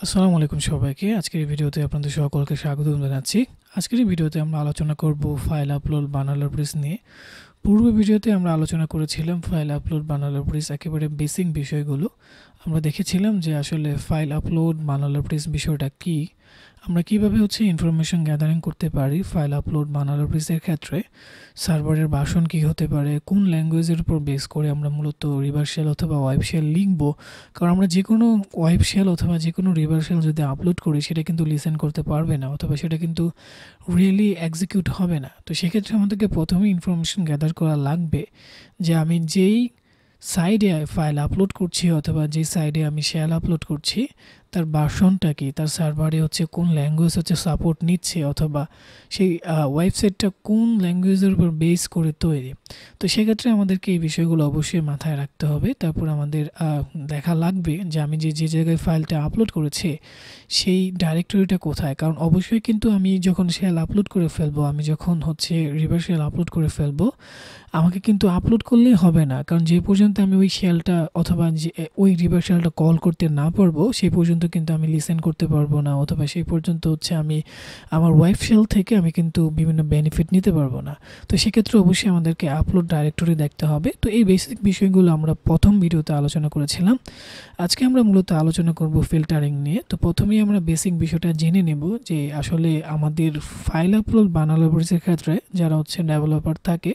আসসালামু আলাইকুম সবাইকে। আজকের এই ভিডিওতে আপনাদের সকলকে স্বাগত জানাচ্ছি। আজকের এই ভিডিওতে আমরা আলোচনা করব ফাইল আপলোড ভালনারেবিলিটিস নিয়ে। পূর্ব ভিডিওতে আমরা আলোচনা করেছিলাম ফাইল আপলোড ভালনারেবিলিটিস একেবারে বেসিক বিষয়গুলো। আমরা দেখেছিলাম যে আসলে ফাইল আপলোড ভালনারেবিলিটিস বিষয়টা কী, আমরা কিভাবে ইনফরমেশন গ্যাদারিং করতে পারি ফাইল আপলোড ভালনারেবিলিটিসের ক্ষেত্রে, সার্ভারের ভার্সন কী হতে পারে, কোন ল্যাঙ্গুয়েজের উপর বেস করে আমরা মূলত রিভার্স শেল অথবা ওয়েব শেল লিখব। কারণ আমরা যে কোনো ওয়েব শেল অথবা যে কোনো রিভার্স শেল যদি আপলোড করি সেটা কিন্তু লিসেন করতে পারবে না অথবা সেটা কিন্তু রিয়েলি এক্সিকিউট হবে না। তো সেক্ষেত্রে আমাদেরকে প্রথমে ইনফরমেশন গ্যাদার করা লাগবে যে আমি যেই সাইডে ফাইল আপলোড করছি অথবা যে সাইডে আমি শেল আপলোড করছি তার ভার্সনটা কি, তার সার্ভারে কোন ল্যাঙ্গুয়েজ সাপোর্ট নিচ্ছে অথবা সেই ওয়েবসাইটটা কোন ল্যাঙ্গুয়েজের উপর বেস করে তৈরি। তো সেক্ষেত্রে আমাদেরকে এই বিষয়গুলো অবশ্যই মাথায় রাখতে হবে। তারপর আমাদের দেখা লাগবে যে আমি যে জায়গায় ফাইলটা আপলোড করেছি সেই ডাইরেক্টরিটা কোথায়। কারণ অবশ্যই কিন্তু আমি যখন শেল আপলোড করে ফেলবো, আমি যখন রিভার্স শেল আপলোড করে ফেলবো, আমাকে কিন্তু আপলোড করলেই হবে না। কারণ যে পর্যন্ত আমি ওই শেলটা অথবা যে ওই রিভার্স শেলটা কল করতে না পারবো সেই পর্যন্ত কিন্তু আমি লিসেন করতে পারবো না, অথবা সেই পর্যন্ত আমি আমার ওয়েব শেল থেকে আমি কিন্তু বিভিন্ন বেনিফিট নিতে পারবো না। তো সেক্ষেত্রে অবশ্যই আমাদেরকে আপলোড ডাইরেক্টরি দেখতে হবে। তো এই বেসিক বিষয়গুলো আমরা প্রথম ভিডিওতে আলোচনা করেছিলাম। আজকে আমরা মূলত আলোচনা করব ফিল্টারিং নিয়ে। তো প্রথমেই আমরা বেসিক বিষয়টা জেনে নেব যে আসলে আমাদের ফাইল আপলোড ভালনারেবিলিটিসের ক্ষেত্রে যারা ডেভেলপার থাকে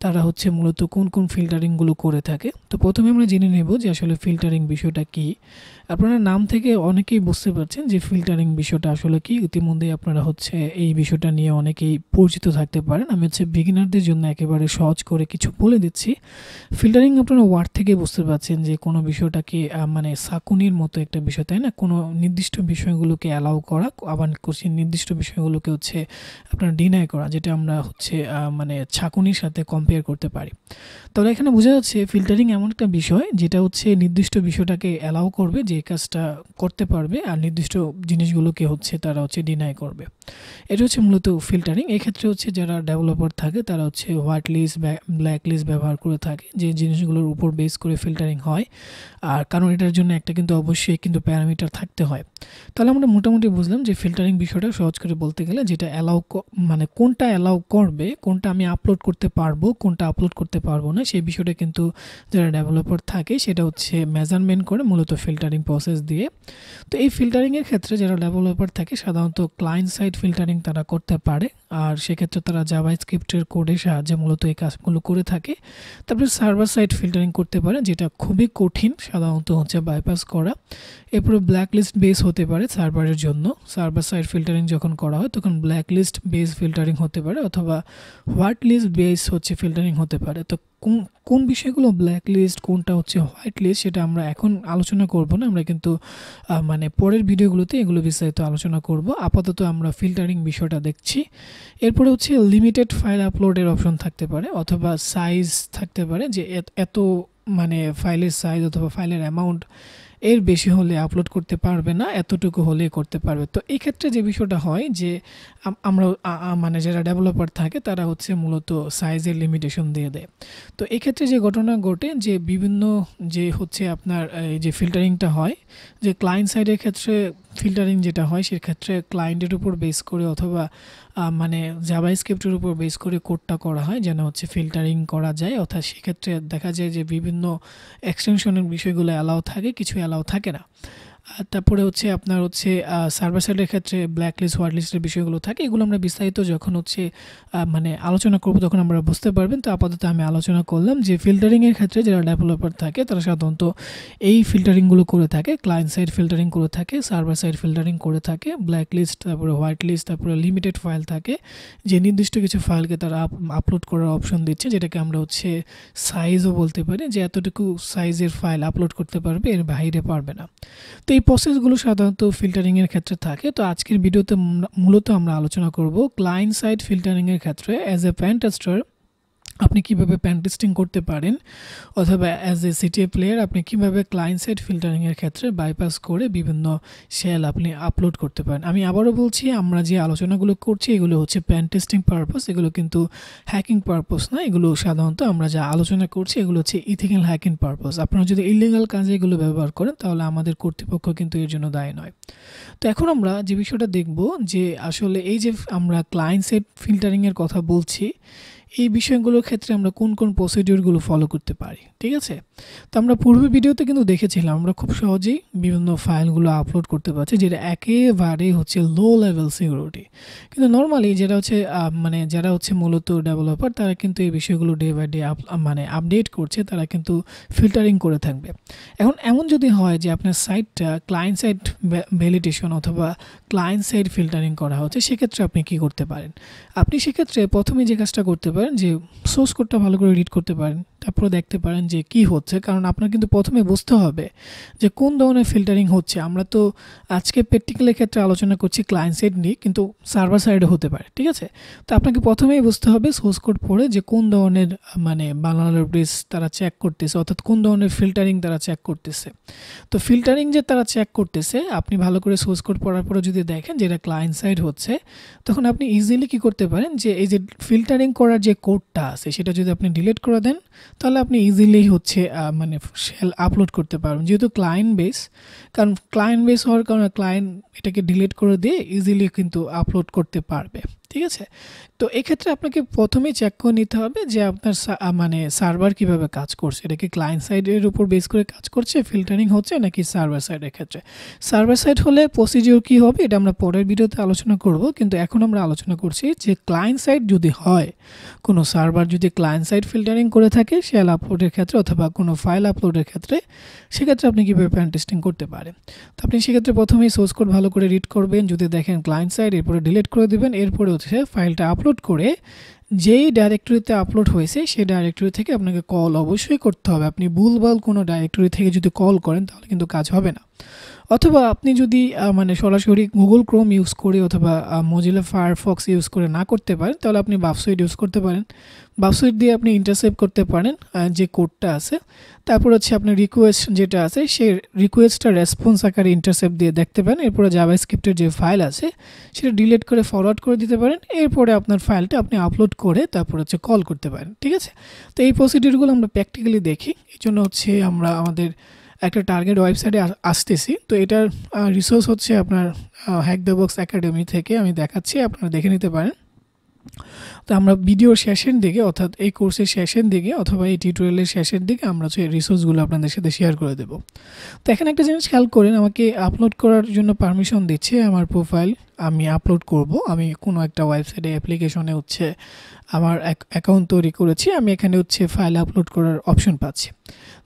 তারা মূলত কোন কোন ফিল্টারিংগুলো করে থাকে। তো প্রথমে আমরা জেনে নেব যে আসলে ফিল্টারিং বিষয়টা কী। আপনারা নাম থেকে অনেকেই বুঝতে পারছেন যে ফিল্টারিং বিষয়টা আসলে কি। ইতিমধ্যেই আপনারা এই বিষয়টা নিয়ে অনেকেই পরিচিত থাকতে পারেন। আমি বিগিনারদের জন্য একেবারে সহজ করে কিছু বলে দিচ্ছি। ফিল্টারিং আপনারা ওয়ার্ড থেকে বুঝতে পারছেন যে কোনো বিষয়টাকে মানে সাকুনির মতো একটা বিষয়, তাই না? কোনো নির্দিষ্ট বিষয়গুলোকে অ্যালাউ করা, আবার নির্দিষ্ট বিষয়গুলোকে আপনার ডিনাই করা, যেটা আমরা মানে ছাকুনির সাথে কম্পেয়ার করতে পারি। তাহলে এখানে বোঝা যাচ্ছে ফিল্টারিং এমন একটা বিষয় যেটা নির্দিষ্ট বিষয়টাকে অ্যালাউ করবে, যে কাজটা করতে পারবে, আর নির্দিষ্ট জিনিসগুলোকে তারা ডিনাই করবে। এটা মূলত ফিল্টারিং। এক্ষেত্রে যারা ডেভেলপার থাকে তারা হোয়াইট লিস্ট, ব্ল্যাক লিস্ট ব্যবহার করে থাকে, যে জিনিসগুলোর উপর বেস করে ফিল্টারিং হয়। আর কারণ এটার জন্য একটা কিন্তু অবশ্যই কিন্তু প্যারামিটার থাকতে হয়। তাহলে আমরা মোটামুটি বুঝলাম যে ফিল্টারিং বিষয়টা সহজ করে বলতে গেলে যেটা অ্যালাউ, মানে কোনটা অ্যালাউ করবে, কোনটা আমি আপলোড করতে পারবো, কোনটা আপলোড করতে পারবো না, সেই বিষয়টা কিন্তু যারা ডেভেলপার থাকে সেটা মেজারমেন্ট করে মূলত ফিল্টারিং প্রসেস দিয়ে। তো এই ফিল্টারিংয়ের ক্ষেত্রে যারা ডেভেলপার থাকে সাধারণত ক্লায়েন্ট সাইড ফিল্টারিং তারা করতে পারে, আর সেক্ষেত্রে তারা জাভাস্ক্রিপ্টের কোডের সাহায্যে মূলত এই কাজগুলো করে থাকে। তারপরে সার্ভার সাইড ফিল্টারিং করতে পারে, যেটা খুবই কঠিন সাধারণত বাইপাস করা। এরপরে ব্ল্যাক লিস্ট বেস হতে পারে সার্ভারের জন্য। সার্ভার সাইড ফিল্টারিং যখন করা হয় তখন ব্ল্যাক লিস্ট বেস ফিল্টারিং হতে পারে, অথবা হোয়াইট লিস্ট বেস ফিল্টারিং হতে পারে। তো কোন বিষয়গুলো ব্ল্যাক লিস্ট, কোনটা হোয়াইট লিস্ট, সেটা আমরা এখন আলোচনা করব না। আমরা কিন্তু মানে পরের ভিডিওগুলোতে এগুলো বিস্তারিত আলোচনা করব। আপাতত আমরা ফিল্টারিং বিষয়টা দেখছি। এরপরে লিমিটেড ফাইল আপলোডের অপশন থাকতে পারে, অথবা সাইজ থাকতে পারে, যে এত মানে ফাইলের সাইজ অথবা ফাইলের অ্যামাউন্ট এর বেশি হলে আপলোড করতে পারবে না, এতটুকু হলে করতে পারবে। তো এই ক্ষেত্রে যে বিষয়টা হয় যে আমরা মানে যারা ডেভেলপার থাকে তারা মূলত সাইজের লিমিটেশন দিয়ে দেয়। তো এই ক্ষেত্রে যে ঘটনা ঘটে যে বিভিন্ন যে আপনার এই যে ফিল্টারিংটা হয়, যে ক্লায়েন্ট সাইডের ক্ষেত্রে ফিল্টারিং যেটা হয় সেক্ষেত্রে ক্লায়েন্টের উপর বেস করে অথবা মানে জাভাস্ক্রিপ্টের উপর বেস করে কোডটা করা হয় যেন ফিল্টারিং করা যায়। অর্থাৎ সেক্ষেত্রে দেখা যায় যে বিভিন্ন এক্সটেনশনের বিষয়গুলো অ্যালাউ থাকে, কিছু অ্যালাউ থাকে না। তারপরে আপনার সার্ভার সাইডের ক্ষেত্রে ব্ল্যাক লিস্ট, হোয়াইট লিস্টের বিষয়গুলো থাকে। এগুলো আমরা বিস্তারিত যখন মানে আলোচনা করব তখন আমরা বুঝতে পারবেন। তো আপাতত আমি আলোচনা করলাম যে ফিল্টারিংয়ের ক্ষেত্রে যারা ডেভেলপার থাকে তারা সাধারণত এই ফিল্টারিংগুলো করে থাকে। ক্লায়েন্ট সাইড ফিল্টারিং করে থাকে, সার্ভার সাইড ফিল্টারিং করে থাকে, ব্ল্যাক লিস্ট, তারপরে হোয়াইট লিস্ট, তারপরে লিমিটেড ফাইল থাকে, যে নির্দিষ্ট কিছু ফাইলকে তারা আপলোড করার অপশন দিচ্ছে, যেটাকে আমরা সাইজও বলতে পারি, যে এতটুকু সাইজের ফাইল আপলোড করতে পারবে, এর বাইরে পারবে না। তো এই প্রসেসগুলো সাধারণত ফিল্টারিংয়ের ক্ষেত্রে থাকে। তো আজকের ভিডিওতে মূলত আমরা আলোচনা করব ক্লায়েন্ট সাইড ফিল্টারিংয়ের ক্ষেত্রে অ্যাজ এ পেন টেস্টার আপনি কিভাবে পেন টেস্টিং করতে পারেন, অথবা অ্যাজ এ সিটিএ প্লেয়ার আপনি কিভাবে ক্লায়েন্ট সাইড ফিল্টারিংয়ের ক্ষেত্রে বাইপাস করে বিভিন্ন শেল আপনি আপলোড করতে পারেন। আমি আবারও বলছি, আমরা যে আলোচনাগুলো করছি এগুলো হচ্ছে পেন টেস্টিং পারপাস, এগুলো কিন্তু হ্যাকিং পারপাস না। এগুলো সাধারণত আমরা যা আলোচনা করছি এগুলো হচ্ছে ইথিক্যাল হ্যাকিং পারপাস। আপনারা যদি ইলিগাল কাজে এগুলো ব্যবহার করেন তাহলে আমাদের কর্তৃপক্ষ কিন্তু এর জন্য দায়ী নয়। তো এখন আমরা যে বিষয়টা দেখব যে আসলে এই যে আমরা ক্লায়েন্ট সাইড ফিল্টারিংয়ের কথা বলছি, এই বিষয়গুলোর ক্ষেত্রে আমরা কোন কোন প্রসিডিউরগুলো ফলো করতে পারি, ঠিক আছে। তো আমরা পূর্বে ভিডিওতে কিন্তু দেখেছিলাম আমরা খুব সহজেই বিভিন্ন ফাইলগুলো আপলোড করতে পারছি, যেটা একেবারে হচ্ছে লো লেভেল সিকিউরিটি। কিন্তু নর্মালি যেটা হচ্ছে যারা হচ্ছে মূলত ডেভেলপার, তারা কিন্তু এই বিষয়গুলো ডে বাই ডে আপডেট করছে, তারা কিন্তু ফিল্টারিং করে থাকবে। এখন এমন যদি হয় যে আপনার সাইটটা ক্লায়েন্ট সাইড ভ্যালিডেশন অথবা ক্লায়েন্ট সাইড ফিল্টারিং করা হচ্ছে, সেক্ষেত্রে আপনি কি করতে পারেন? আপনি সেক্ষেত্রে প্রথমে যে কাজটা করতে পারেন যে সোর্স কোডটা ভালো করে রিড করতে পারেন, তারপরে দেখতে পারেন যে কি হচ্ছে। কারণ আপনার কিন্তু প্রথমে বুঝতে হবে যে কোন ধরনের ফিল্টারিং হচ্ছে। আমরা তো আজকে প্র্যাকটিক্যালের ক্ষেত্রে আলোচনা করছি ক্লায়েন্ট সাইড নিয়ে, কিন্তু সার্ভার সাইডে হতে পারে, ঠিক আছে। তো আপনাকে প্রথমেই বুঝতে হবে সোর্স কোড পড়ে যে কোন ধরনের ভালনারেবিলিটিস তারা চেক করতেছে, অর্থাৎ কোন ধরনের ফিল্টারিং তারা চেক করতেছে। তো ফিল্টারিং যে তারা চেক করতেছে, আপনি ভালো করে সোর্স কোড পড়ার পরে যদি দেখেন যে এটা ক্লায়েন্ট সাইড হচ্ছে, তখন আপনি ইজিলি কি করতে পারেন যে এই যে ফিল্টারিং করার যে কোডটা আছে সেটা যদি আপনি ডিলিট করে দেন, তাহলে আপনি ইজিলি হচ্ছে শেল আপলোড করতে পারবেন। যেহেতু ক্লায়েন্ট বেস, কারণ ক্লায়েন্ট বেস হওয়ার কারণে ক্লায়েন্ট এটাকে ডিলিট করে দিয়ে ইজিলি কিন্তু আপলোড করতে পারবে, ঠিক আছে। তো এক্ষেত্রে আপনাকে প্রথমেই চেক করে নিতে হবে যে আপনার সার্ভার কিভাবে কাজ করছে, এটা কি ক্লায়েন্ট সাইডের উপর বেস করে কাজ করছে ফিল্টারিং হচ্ছে, নাকি সার্ভার সাইডের ক্ষেত্রে। সার্ভার সাইড হলে প্রসিডিওর কি হবে এটা আমরা পরের ভিডিওতে আলোচনা করব, কিন্তু এখন আমরা আলোচনা করছি যে ক্লায়েন্ট সাইড যদি হয়, কোনো সার্ভার যদি ক্লায়েন্ট সাইড ফিল্টারিং করে থাকে শেল আপলোডের ক্ষেত্রে অথবা কোনো ফাইল আপলোডের ক্ষেত্রে, সেক্ষেত্রে আপনি কীভাবে পেন টেস্টিং করতে পারেন। তো আপনি সেক্ষেত্রে প্রথমেই সোর্স কোড ভালো করে রিড করবেন, যদি দেখেন ক্লায়েন্ট সাইড, এরপরে ডিলিট করে দেবেন। এরপরে হচ্ছে ফাইলটা আপলোড করে যেই ডাইরেক্টরিতে আপলোড হয়েছে সেই ডাইরেক্টরি থেকে আপনাকে কল অবশ্যই করতে হবে। আপনি ভুলভাল কোনো ডাইরেক্টরি থেকে যদি কল করেন তাহলে কিন্তু কাজ হবে না। অথবা আপনি যদি সরাসরি গুগল ক্রোম ইউজ করে অথবা মজিলা ফায়ারফক্স ইউজ করে না করতে পারেন, তাহলে আপনি বাফসুইট ইউজ করতে পারেন। বাফসুইট দিয়ে আপনি ইন্টারসেপ্ট করতে পারেন যে কোডটা আছে। তারপর হচ্ছে আপনার রিকোয়েস্ট যেটা আছে সেই রিকোয়েস্টটা রেসপন্স আকারে ইন্টারসেপ্ট দিয়ে দেখতে পারেন। এরপরে জাভাস্ক্রিপ্টের যে ফাইল আছে সেটা ডিলিট করে ফরওয়ার্ড করে দিতে পারেন। এরপরে আপনার ফাইলটা আপনি আপলোড করে তারপর হচ্ছে কল করতে পারেন, ঠিক আছে। তো এই প্রসিডিউরগুলো আমরা প্র্যাকটিক্যালি দেখি, এই জন্য হচ্ছে আমরা আমাদের একটা টার্গেট ওয়েবসাইটে আসতেছি। তো এটার রিসোর্স হচ্ছে আপনার হ্যাক দ্য বক্স একাডেমি থেকে আমি দেখাচ্ছি, আপনারা দেখে নিতে পারেন। তো আমরা ভিডিওর শেষের দিকে, অর্থাৎ এই কোর্সের শেষের দিকে অথবা এই টিউটোরিয়ালের শেষের দিকে আমরা হচ্ছে রিসোর্সগুলো আপনাদের সাথে শেয়ার করে দেবো। তো এখানে একটা জিনিস খেয়াল করেন, আমাকে আপলোড করার জন্য পারমিশন দিচ্ছে আমার প্রোফাইল, আমি আপলোড করব। আমি কোনো একটা ওয়েবসাইটে অ্যাপ্লিকেশনে হচ্ছে আমার অ্যাকাউন্ট তৈরি করেছি, আমি এখানে হচ্ছে ফাইল আপলোড করার অপশন পাচ্ছি।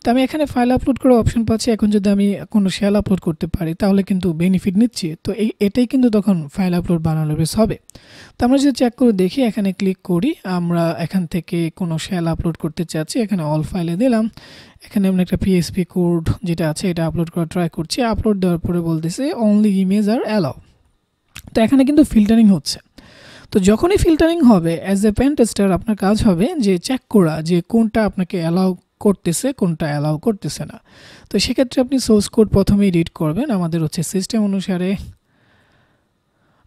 তো আমি এখানে ফাইল আপলোড করার অপশন পাচ্ছি। এখন যদি আমি কোনো শেল আপলোড করতে পারি তাহলে কিন্তু বেনিফিট নিচ্ছি। তো এটাই কিন্তু তখন ফাইল আপলোড ভালনারেবিলিটিস হবে। তো আমরা যদি চেক করে দেখি, এখানে ক্লিক করি, আমরা এখান থেকে কোনো শেল আপলোড করতে চাচ্ছি, এখানে অল ফাইলে দিলাম। এখানে আমরা একটা পিএসপি কোড যেটা আছে এটা আপলোড করা ট্রাই করছি। আপলোড দেওয়ার পরে বলতেছে অনলি ইমেজ আর অ্যালাউ। তো এখানে কিন্তু ফিল্টারিং হচ্ছে। তো যখনই ফিল্টারিং হবে অ্যাজ এ পেন টেস্টার আপনার কাজ হবে যে চেক করা যে কোনটা আপনাকে অ্যালাউ করতেছে, কোনটা অ্যালাউ করতেছে না। তো সেক্ষেত্রে আপনি সোর্স কোড প্রথমেই রিড করবেন। আমাদের হচ্ছে সিস্টেম অনুসারে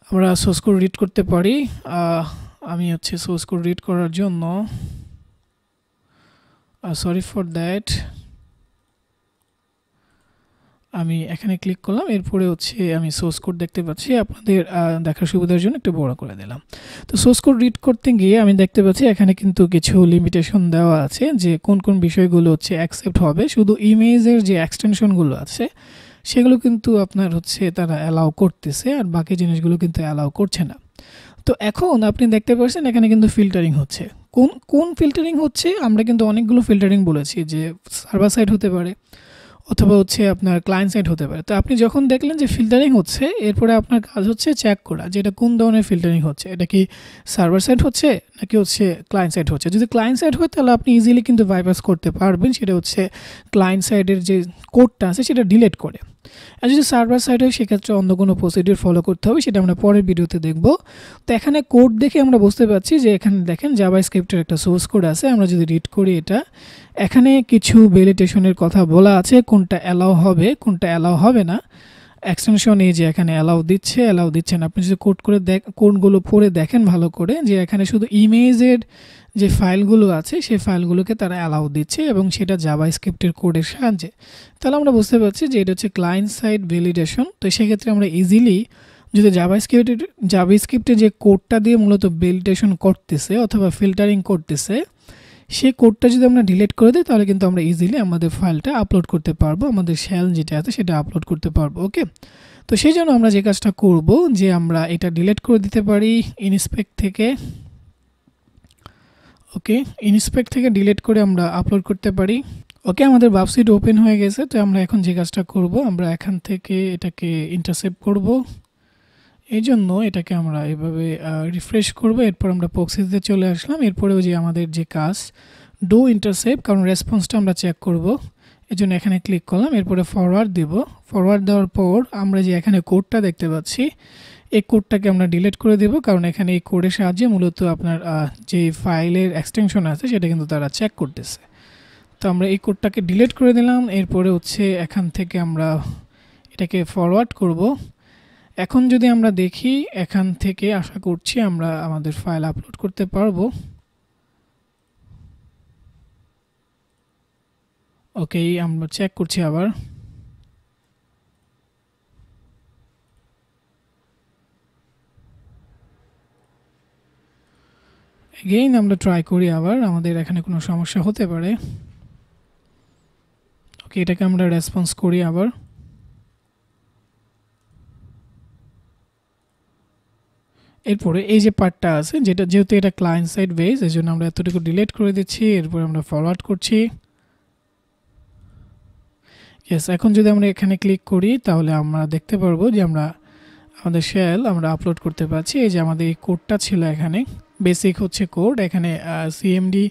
আমরা সোর্স কোড রিড করতে পারি। আমি হচ্ছে সোর্স কোড রিড করার জন্য সরি ফর দ্যাট আমি এখানে ক্লিক করলাম। এরপরে হচ্ছে আমি সোর্স কোড দেখতে পাচ্ছি, আপনাদের দেখার সুবিধার জন্য একটু বড় করে দিলাম। তো সোর্স কোড রিড করতে গিয়ে আমি দেখতে পাচ্ছি এখানে কিন্তু কিছু লিমিটেশন দেওয়া আছে যে কোন কোন বিষয়গুলো হচ্ছে অ্যাকসেপ্ট হবে। শুধু ইমেজের যে এক্সটেনশনগুলো আছে সেগুলো কিন্তু আপনার হচ্ছে তারা অ্যালাউ করতেছে, আর বাকি জিনিসগুলো কিন্তু অ্যালাউ করছে না। তো এখন আপনি দেখতে পাচ্ছেন এখানে কিন্তু ফিল্টারিং হচ্ছে। কোন ফিল্টারিং হচ্ছে? আমরা কিন্তু অনেকগুলো ফিল্টারিং বলেছি, যে সার্ভার সাইড হতে পারে অথবা হচ্ছে আপনার ক্লায়েন্ট সাইড হতে পারে। তো আপনি যখন দেখলেন যে ফিল্টারিং হচ্ছে, এরপরে আপনার কাজ হচ্ছে চেক করা যে এটা কোন ধরনের ফিল্টারিং হচ্ছে, এটা কি সার্ভার সাইড হচ্ছে নাকি হচ্ছে ক্লায়েন্ট সাইড হচ্ছে। যদি ক্লায়েন্ট সাইড হয় তাহলে আপনি ইজিলি কিন্তু বাইপাস করতে পারবেন, সেটা হচ্ছে ক্লায়েন্ট সাইডের যে কোডটা আছে সেটা ডিলিট করে। আর যদি সার্ভার সাইড হয় সেক্ষেত্রে অন্য কোনো প্রসিডিউর ফলো করতে হবে, সেটা আমরা পরের ভিডিওতে দেখব। তো এখানে কোড দেখে আমরা বুঝতে পারছি যে এখানে দেখেন জাভাস্ক্রিপ্টের একটা সোর্স কোড আছে। আমরা যদি রিড করি এটা, এখানে কিছু ভ্যালিডেশনের কথা বলা আছে, কোনটা অ্যালাউ হবে কোনটা অ্যালাউ হবে না। এক্সটেনশন এই যে এখানে অ্যালাউ দিচ্ছে না। আপনি যদি কোডগুলো পড়ে দেখেন ভালো করে, যে এখানে শুধু ইমেজের যে ফাইলগুলো আছে সেই ফাইলগুলোকে তারা অ্যালাউ দিচ্ছে এবং সেটা জাভাস্ক্রিপ্টের কোডের সাহায্যে। তাহলে আমরা বুঝতে পারছি যে এটা হচ্ছে ক্লায়েন্ট সাইড ভ্যালিডেশন। তো সেক্ষেত্রে আমরা ইজিলি যদি জাভাস্ক্রিপ্টের যে কোডটা দিয়ে মূলত ভ্যালিডেশন করতেছে অথবা ফিল্টারিং করতেছে সেই কোডটা যদি আমরা ডিলিট করে দিই, তাহলে কিন্তু আমরা ইজিলি আমাদের ফাইলটা আপলোড করতে পারবো, আমাদের শেল যেটা আছে সেটা আপলোড করতে পারবো। ওকে, তো সেই জন্য আমরা যে কাজটা করব যে আমরা এটা ডিলিট করে দিতে পারি ইনস্পেক্ট থেকে। ওকে, ইনস্পেক্ট থেকে ডিলিট করে আমরা আপলোড করতে পারি। ওকে, আমাদের ওয়েবসাইট ওপেন হয়ে গেছে। তো আমরা এখন যে কাজটা করব, আমরা এখান থেকে এটাকে ইন্টারসেপ্ট করব। এই জন্য এটাকে আমরা এভাবে রিফ্রেশ করব। এরপর আমরা প্রক্সিতে চলে আসলাম। এরপরেও যে আমাদের যে কাজ ডু ইন্টারসেপ্ট, কারণ রেসপন্সটা আমরা চেক করব, এই জন্য এখানে ক্লিক করলাম। এরপরে ফরওয়ার্ড দেব। ফরওয়ার্ড দেওয়ার পর আমরা যে এখানে কোডটা দেখতে পাচ্ছি এই কোডটাকে আমরা ডিলিট করে দেব, কারণ এখানে এই কোডের সাহায্যে মূলত আপনার যে ফাইলের এক্সটেনশন আছে সেটা কিন্তু তারা চেক করতেছে। তো আমরা এই কোডটাকে ডিলিট করে দিলাম। এরপরে হচ্ছে এখান থেকে আমরা এটাকে ফরওয়ার্ড করব। এখন যদি আমরা দেখি এখান থেকে আশা করছি আমরা আমাদের ফাইল আপলোড করতে পারবো। ওকে, আমরা চেক করছি আবার। এগেইন আমরা ট্রাই করি আবার, আমাদের এখানে কোনো সমস্যা হতে পারে। ওকে, এটাকে আমরা রেসপন্স করি আবার। এরপরে এই যে পার্টটা আছে যেহেতু এটা ক্লায়েন্ট সাইড বেস, এই জন্য আমরা এতটুকু ডিলিট করে দিচ্ছি। এরপরে আমরা ফরওয়ার্ড করছি। ইয়েস, এখন যদি আমরা এখানে ক্লিক করি তাহলে আমরা দেখতে পারবো যে আমরা আমাদের শেল আমরা আপলোড করতে পারছি। এই যে আমাদের এই কোডটা ছিল এখানে, বেসিক হচ্ছে কোড, এখানে সিএমডি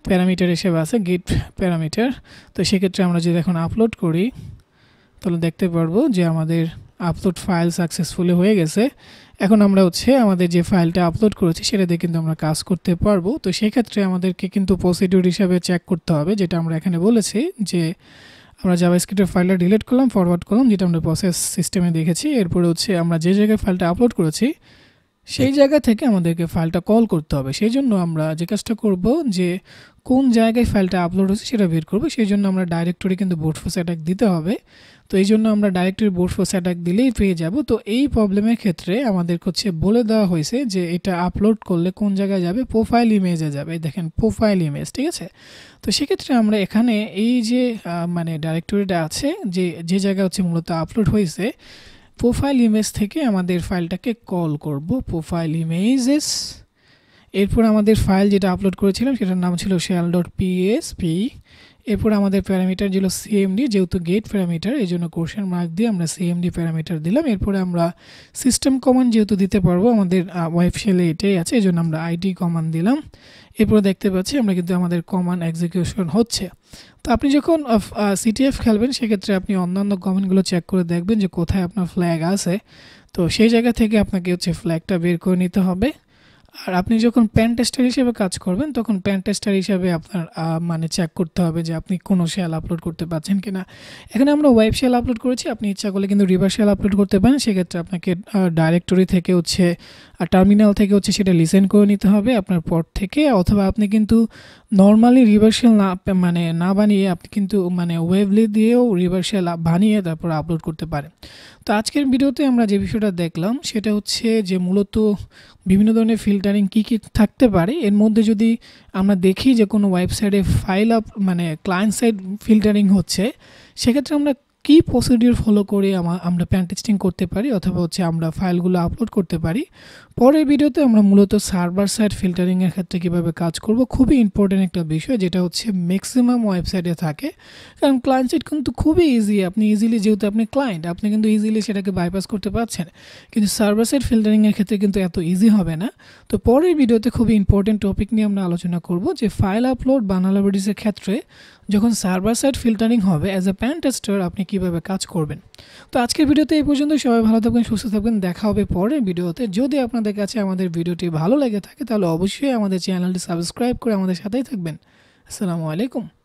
প্যারামিটার হিসেবে আছে, গেট প্যারামিটার। তো সেক্ষেত্রে আমরা যদি এখন আপলোড করি তাহলে দেখতে পারবো যে আমাদের আপলোড ফাইল সাকসেসফুলি হয়ে গেছে। এখন আমরা হচ্ছে আমাদের যে ফাইলটা আপলোড করেছি সেটা দিয়ে কিন্তু আমরা কাজ করতে পারবো। তো সেক্ষেত্রে আমাদেরকে কিন্তু প্রসিডিউর হিসাবে চেক করতে হবে, যেটা আমরা এখানে বলেছি যে আমরা জাভাস্ক্রিপ্টের ফাইলটা ডিলিট করলাম, ফরওয়ার্ড করলাম, যেটা আমরা প্রসেস সিস্টেমে দেখেছি। এরপরে হচ্ছে আমরা যে জায়গায় ফাইলটা আপলোড করেছি সেই জায়গা থেকে আমাদেরকে ফাইলটা কল করতে হবে। সেই জন্য আমরা যে কাজটা করব যে কোন জায়গায় ফাইলটা আপলোড হচ্ছে সেটা বের করব। সেই জন্য আমরা ডাইরেক্টরি কিন্তু ব্রুট ফোর্স অ্যাটাক দিতে হবে। তো এই জন্য আমরা ডাইরেক্টরি ব্রুট ফোর্স অ্যাটাক দিলেই পেয়ে যাব। তো এই প্রবলেমের ক্ষেত্রে আমাদের হচ্ছে বলে দেওয়া হয়েছে যে এটা আপলোড করলে কোন জায়গায় যাবে, প্রোফাইল ইমেজে যাবে। দেখেন প্রোফাইল ইমেজ, ঠিক আছে। তো সেক্ষেত্রে আমরা এখানে এই যে মানে ডাইরেক্টরিটা আছে যে জায়গায় হচ্ছে মূলত আপলোড হয়েছে, প্রোফাইল ইমেজ থেকে আমাদের ফাইলটাকে কল করব, প্রোফাইল ইমেজেস। এরপর আমাদের ফাইল যেটা আপলোড করেছিলাম সেটার নাম ছিল shell.php। এরপর আমাদের প্যারামিটার ছিল সিএমডি, যেহেতু গেট প্যারামিটার এই জন্য কোশ্চেন মার্ক দিয়ে আমরা সিএমডি প্যারামিটার দিলাম। এরপরে আমরা সিস্টেম কমান্ড যেহেতু দিতে পারবো, আমাদের ওয়েব শেলে এটাই আছে, এই জন্য আমরা আইডি কমান্ড দিলাম। এরপরে দেখতে পাচ্ছি আমরা কিন্তু আমাদের কমান্ড এক্সিকিউশন হচ্ছে। তো আপনি যখন সিটিএফ খেলবেন সেক্ষেত্রে আপনি অন্যান্য কমান্ডগুলো চেক করে দেখবেন যে কোথায় আপনার ফ্ল্যাগ আছে। তো সেই জায়গা থেকে আপনাকে হচ্ছে ফ্ল্যাগটা বের করে নিতে হবে। আর আপনি যখন পেনটেস্টার হিসেবে কাজ করবেন তখন পেনটেস্টার হিসেবে আপনার মানে চেক করতে হবে যে আপনি কোনো শেল আপলোড করতে পারছেন কিনা। এখানে আমরা ওয়েব শেল আপলোড করেছি, আপনি ইচ্ছা করলে কিন্তু রিভার্স শেল আপলোড করতে পারেন। সেক্ষেত্রে আপনাকে ডাইরেক্টরি থেকে হচ্ছে টার্মিনাল থেকে হচ্ছে সেটা লিসেন করে নিতে হবে আপনার পট থেকে, অথবা আপনি কিন্তু নর্মালি রিভার্স শেল না বানিয়ে আপনি কিন্তু মানে ওয়েবলি দিয়েও রিভার্স শেল বানিয়ে তারপর আপলোড করতে পারেন। তো আজকের ভিডিওতে আমরা যে বিষয়টা দেখলাম সেটা হচ্ছে যে মূলত বিভিন্ন ধরনের ফিল্টারিং কী থাকতে পারে। এর মধ্যে যদি আমরা দেখি যে কোনো ওয়েবসাইটে ফাইল মানে ক্লায়েন্ট সাইড ফিল্টারিং হচ্ছে, সেক্ষেত্রে আমরা কী প্রসিডিউর ফলো করে আমরা পেন টেস্টিং করতে পারি অথবা হচ্ছে আমরা ফাইলগুলো আপলোড করতে পারি। পরের ভিডিওতে আমরা মূলত সার্ভার সাইড ফিল্টারিংয়ের ক্ষেত্রে কীভাবে কাজ করব, খুবই ইম্পর্টেন্ট একটা বিষয় যেটা হচ্ছে ম্যাক্সিমাম ওয়েবসাইটে থাকে। কারণ ক্লায়েন্ট সাইড কিন্তু খুবই ইজি, আপনি ইজিলি যেহেতু আপনি ক্লায়েন্ট আপনি কিন্তু ইজিলি সেটাকে বাইপাস করতে পারছেন, কিন্তু সার্ভার সাইড ফিল্টারিংয়ের ক্ষেত্রে কিন্তু এত ইজি হবে না। তো পরের ভিডিওতে খুবই ইম্পর্টেন্ট টপিক নিয়ে আমরা আলোচনা করব যে ফাইল আপলোড ভালনারেবিলিটিসের ক্ষেত্রে যখন সার্ভার সাইড ফিল্টারিং হবে অ্যাজ এ পেন টেস্টার আপনি কিভাবে কাজ করবেন। তো আজকের ভিডিওতে এই পর্যন্ত। সবাই ভালো থাকবেন, সুস্থ থাকবেন। দেখা হবে পরের ভিডিওতে। যদি আপনাদের কাছে আমাদের ভিডিওটি ভালো লেগে থাকে তাহলে অবশ্যই আমাদের চ্যানেলটি সাবস্ক্রাইব করে আমাদের সাথেই থাকবেন। আসসালামু আলাইকুম।